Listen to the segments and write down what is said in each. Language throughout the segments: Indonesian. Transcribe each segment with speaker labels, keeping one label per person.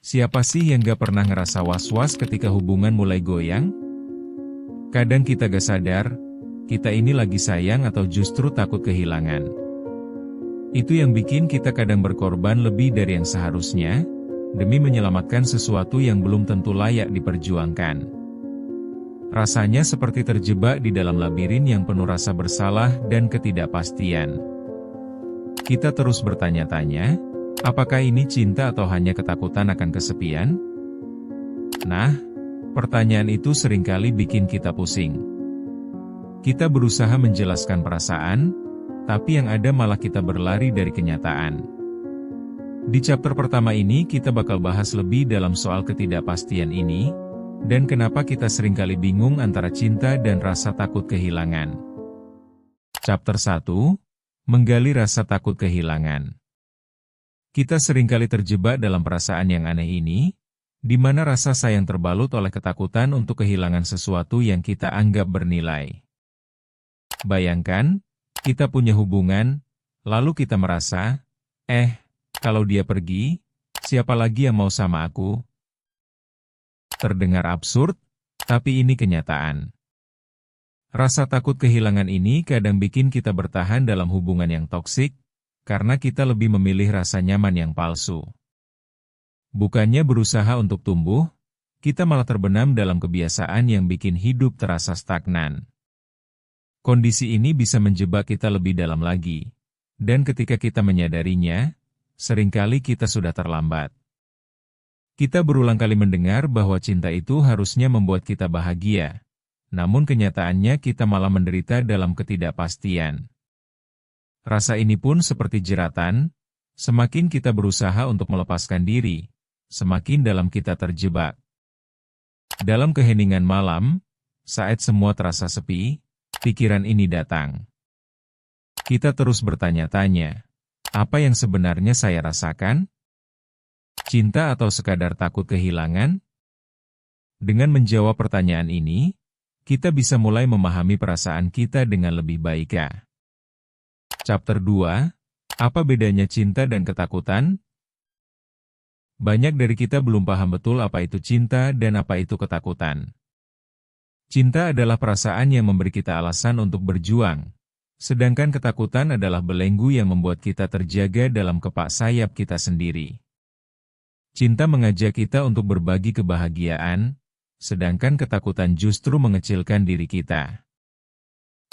Speaker 1: Siapa sih yang gak pernah ngerasa was-was ketika hubungan mulai goyang? Kadang kita gak sadar, kita ini lagi sayang atau justru takut kehilangan. Itu yang bikin kita kadang berkorban lebih dari yang seharusnya, demi menyelamatkan sesuatu yang belum tentu layak diperjuangkan. Rasanya seperti terjebak di dalam labirin yang penuh rasa bersalah dan ketidakpastian. Kita terus bertanya-tanya, apakah ini cinta atau hanya ketakutan akan kesepian? Nah, pertanyaan itu seringkali bikin kita pusing. Kita berusaha menjelaskan perasaan, tapi yang ada malah kita berlari dari kenyataan. Di chapter pertama ini kita bakal bahas lebih dalam soal ketidakpastian ini, dan kenapa kita seringkali bingung antara cinta dan rasa takut kehilangan. Chapter 1, Menggali Rasa Takut Kehilangan. Kita seringkali terjebak dalam perasaan yang aneh ini, di mana rasa sayang terbalut oleh ketakutan untuk kehilangan sesuatu yang kita anggap bernilai. Bayangkan, kita punya hubungan, lalu kita merasa, kalau dia pergi, siapa lagi yang mau sama aku? Terdengar absurd, tapi ini kenyataan. Rasa takut kehilangan ini kadang bikin kita bertahan dalam hubungan yang toksik, karena kita lebih memilih rasa nyaman yang palsu. Bukannya berusaha untuk tumbuh, kita malah terbenam dalam kebiasaan yang bikin hidup terasa stagnan. Kondisi ini bisa menjebak kita lebih dalam lagi, dan ketika kita menyadarinya, seringkali kita sudah terlambat. Kita berulang kali mendengar bahwa cinta itu harusnya membuat kita bahagia. Namun kenyataannya kita malah menderita dalam ketidakpastian. Rasa ini pun seperti jeratan, semakin kita berusaha untuk melepaskan diri, semakin dalam kita terjebak. Dalam keheningan malam, saat semua terasa sepi, pikiran ini datang. Kita terus bertanya-tanya, apa yang sebenarnya saya rasakan? Cinta atau sekadar takut kehilangan? Dengan menjawab pertanyaan ini, kita bisa mulai memahami perasaan kita dengan lebih baik. Chapter 2, Apa bedanya cinta dan ketakutan? Banyak dari kita belum paham betul apa itu cinta dan apa itu ketakutan. Cinta adalah perasaan yang memberi kita alasan untuk berjuang, sedangkan ketakutan adalah belenggu yang membuat kita terjaga dalam kepak sayap kita sendiri. Cinta mengajak kita untuk berbagi kebahagiaan, sedangkan ketakutan justru mengecilkan diri kita.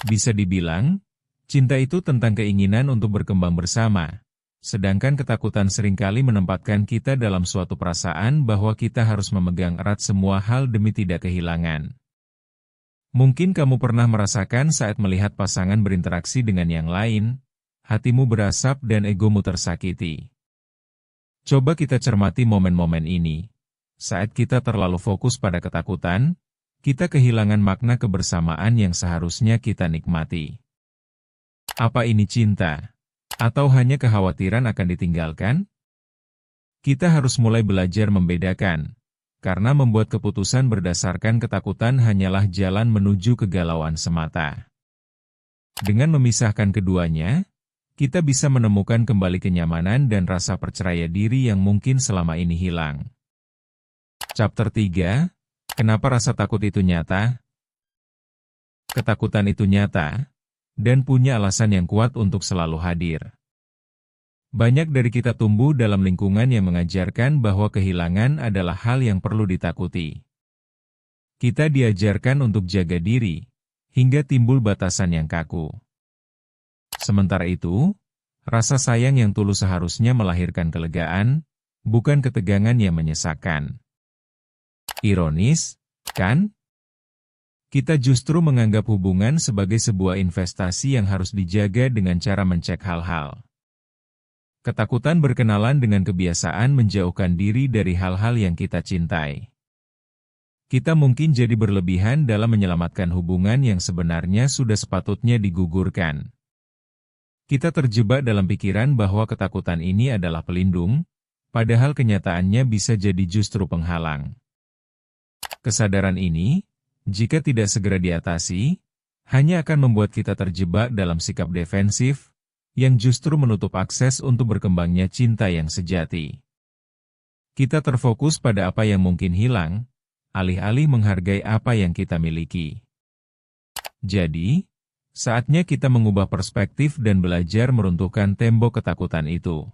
Speaker 1: Bisa dibilang, cinta itu tentang keinginan untuk berkembang bersama, sedangkan ketakutan seringkali menempatkan kita dalam suatu perasaan bahwa kita harus memegang erat semua hal demi tidak kehilangan. Mungkin kamu pernah merasakan saat melihat pasangan berinteraksi dengan yang lain, hatimu berasap dan egomu tersakiti. Coba kita cermati momen-momen ini. Saat kita terlalu fokus pada ketakutan, kita kehilangan makna kebersamaan yang seharusnya kita nikmati. Apa ini cinta? Atau hanya kekhawatiran akan ditinggalkan? Kita harus mulai belajar membedakan, karena membuat keputusan berdasarkan ketakutan hanyalah jalan menuju kegalauan semata. Dengan memisahkan keduanya, kita bisa menemukan kembali kenyamanan dan rasa percaya diri yang mungkin selama ini hilang. Chapter 3, Kenapa rasa takut itu nyata? Ketakutan itu nyata, dan punya alasan yang kuat untuk selalu hadir. Banyak dari kita tumbuh dalam lingkungan yang mengajarkan bahwa kehilangan adalah hal yang perlu ditakuti. Kita diajarkan untuk jaga diri, hingga timbul batasan yang kaku. Sementara itu, rasa sayang yang tulus seharusnya melahirkan kelegaan, bukan ketegangan yang menyesakkan. Ironis, kan? Kita justru menganggap hubungan sebagai sebuah investasi yang harus dijaga dengan cara mencek hal-hal. Ketakutan berkenalan dengan kebiasaan menjauhkan diri dari hal-hal yang kita cintai. Kita mungkin jadi berlebihan dalam menyelamatkan hubungan yang sebenarnya sudah sepatutnya digugurkan. Kita terjebak dalam pikiran bahwa ketakutan ini adalah pelindung, padahal kenyataannya bisa jadi justru penghalang. Kesadaran ini, jika tidak segera diatasi, hanya akan membuat kita terjebak dalam sikap defensif, yang justru menutup akses untuk berkembangnya cinta yang sejati. Kita terfokus pada apa yang mungkin hilang, alih-alih menghargai apa yang kita miliki. Jadi, saatnya kita mengubah perspektif dan belajar meruntuhkan tembok ketakutan itu.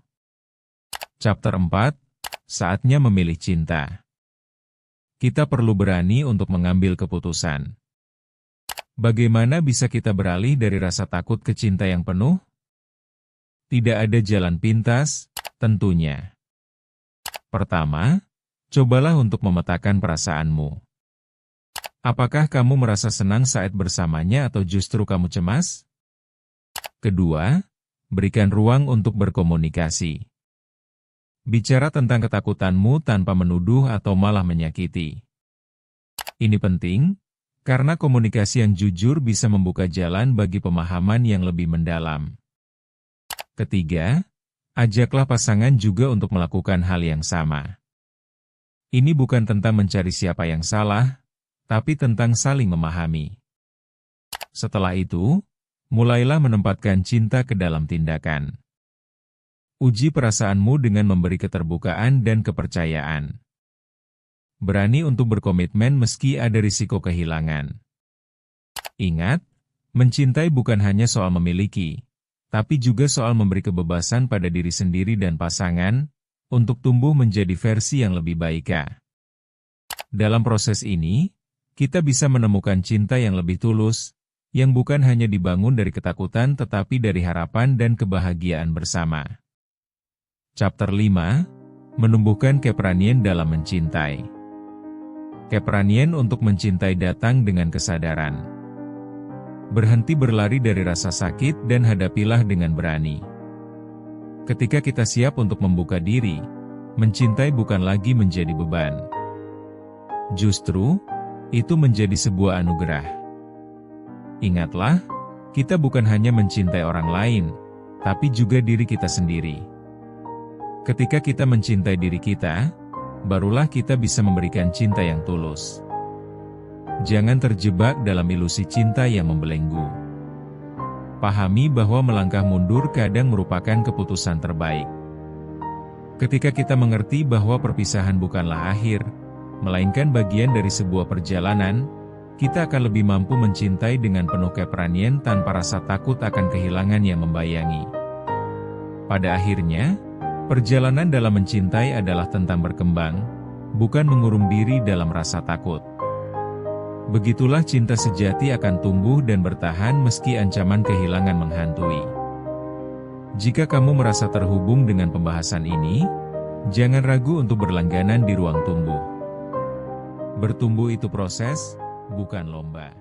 Speaker 1: Chapter 4, Saatnya Memilih Cinta. Kita perlu berani untuk mengambil keputusan. Bagaimana bisa kita beralih dari rasa takut ke cinta yang penuh? Tidak ada jalan pintas, tentunya. Pertama, cobalah untuk memetakan perasaanmu. Apakah kamu merasa senang saat bersamanya atau justru kamu cemas? Kedua, berikan ruang untuk berkomunikasi. Bicara tentang ketakutanmu tanpa menuduh atau malah menyakiti. Ini penting, karena komunikasi yang jujur bisa membuka jalan bagi pemahaman yang lebih mendalam. Ketiga, ajaklah pasangan juga untuk melakukan hal yang sama. Ini bukan tentang mencari siapa yang salah, tapi tentang saling memahami. Setelah itu, mulailah menempatkan cinta ke dalam tindakan. Uji perasaanmu dengan memberi keterbukaan dan kepercayaan. Berani untuk berkomitmen meski ada risiko kehilangan. Ingat, mencintai bukan hanya soal memiliki, tapi juga soal memberi kebebasan pada diri sendiri dan pasangan, untuk tumbuh menjadi versi yang lebih baik. Dalam proses ini, kita bisa menemukan cinta yang lebih tulus, yang bukan hanya dibangun dari ketakutan tetapi dari harapan dan kebahagiaan bersama. Chapter 5, Menumbuhkan Keberanian dalam Mencintai. Keberanian untuk mencintai datang dengan kesadaran. Berhenti berlari dari rasa sakit dan hadapilah dengan berani. Ketika kita siap untuk membuka diri, mencintai bukan lagi menjadi beban. Justru, itu menjadi sebuah anugerah. Ingatlah, kita bukan hanya mencintai orang lain, tapi juga diri kita sendiri. Ketika kita mencintai diri kita, barulah kita bisa memberikan cinta yang tulus. Jangan terjebak dalam ilusi cinta yang membelenggu. Pahami bahwa melangkah mundur kadang merupakan keputusan terbaik. Ketika kita mengerti bahwa perpisahan bukanlah akhir, melainkan bagian dari sebuah perjalanan, kita akan lebih mampu mencintai dengan penuh keberanian tanpa rasa takut akan kehilangan yang membayangi. Pada akhirnya, perjalanan dalam mencintai adalah tentang berkembang, bukan mengurung diri dalam rasa takut. Begitulah cinta sejati akan tumbuh dan bertahan meski ancaman kehilangan menghantui. Jika kamu merasa terhubung dengan pembahasan ini, jangan ragu untuk berlangganan di ruang tumbuh. Bertumbuh itu proses, bukan lomba.